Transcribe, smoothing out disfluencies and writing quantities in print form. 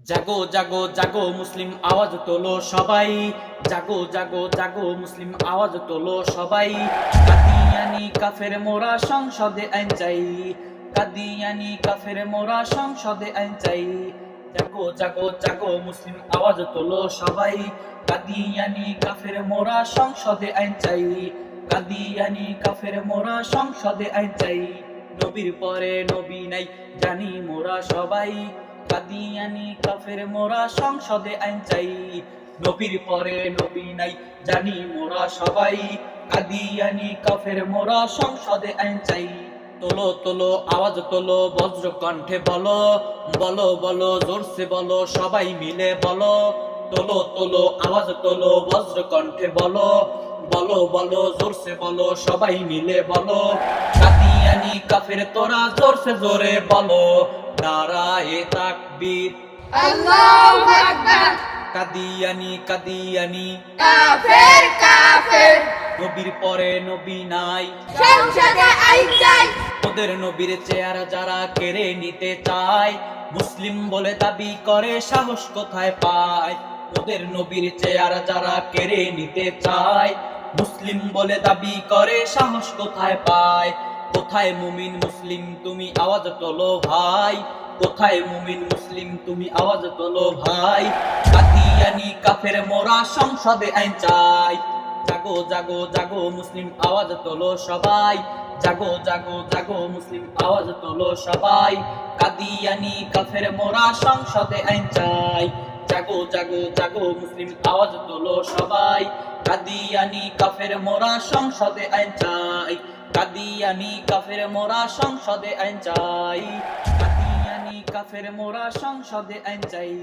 জাগো জাগো জাগো মুসলিম আওয়াজ তোলো সবাই, জাগো জাগো জাগো মুসলিম আওয়াজ তোলো সবাই। কাদিয়ানি কাফের মোরা সংসদে আইন চাই, কাদিয়ানি কাফের মোরা সংসদে আইন চাই। জাগো জাগো জাগো মুসলিম আওয়াজ তোলো সবাই, কাদিয়ানি কাফের মোরা সংসদে আইন চাই, কাদিয়ানি কাফের মোরা সংসদে আইন চাই। নবীর পরে নবী নাই জানি মোরা সবাই, কাদিয়ানি কাফের মোরা সংসদে আইন চাই। নবীর পরে নবী নাই জানি মোরা সবাই, কাদিয়ানি কাফের মোরা সংসদে আইন চাই। তোলো তোলো আওয়াজ তোলো বজ্র কণ্ঠে বলো, বলো বলো জোরসে বলো সবাই মিলে বলো। তোলো তোলো আওয়াজ তোলো বজ্র কণ্ঠে বলো, বলো বলো জোরসে বলো সবাই মিলে বলো। কাদিয়ানি কাফের তোরা জোরসে জোরে বলো, নারায়ে তাকবীর, আল্লাহু আকবার। কাদিয়ানি কাদিয়ানি কাফের কাফের, নবীর পরে নবী নাই সংসদে আইন চাই। ওদের নবীর চেহারা যারা কেড়ে নিতে চায়, মুসলিম বলে দাবি করে সাহস কোথায় পায়। ওদের নবীর চেহারা যারা কেড়ে নিতে চায়, মুসলিম বলে দাবি করে সাহস কোথায় পায়। কোথায় মুমিন মুসলিম তুমি আওয়াজ তোলো ভাই, কোথায় মুমিন মুসলিম তুমি আওয়াজ তোলো ভাই। কাদিয়ানি কাফের মোরা সংসদে আইন চাই, জাগো জাগো জাগো মুসলিম আওয়াজ তোলো সবাই, জাগো জাগো জাগো মুসলিম আওয়াজ তোলো সবাই। কাদিয়ানি কাফের মোরা সংসদে আইন চাই, জাগো জাগো জাগো মুসলিম আওয়াজ তোলো সবাই। কাদিয়ানি কাফের মোরা সংসদে আইন চাই, কাদিয়ানি কাফের মোরা সংসদে আইন চাই, কাদিয়ানি কাফের মোরা সংসদে আইন চাই।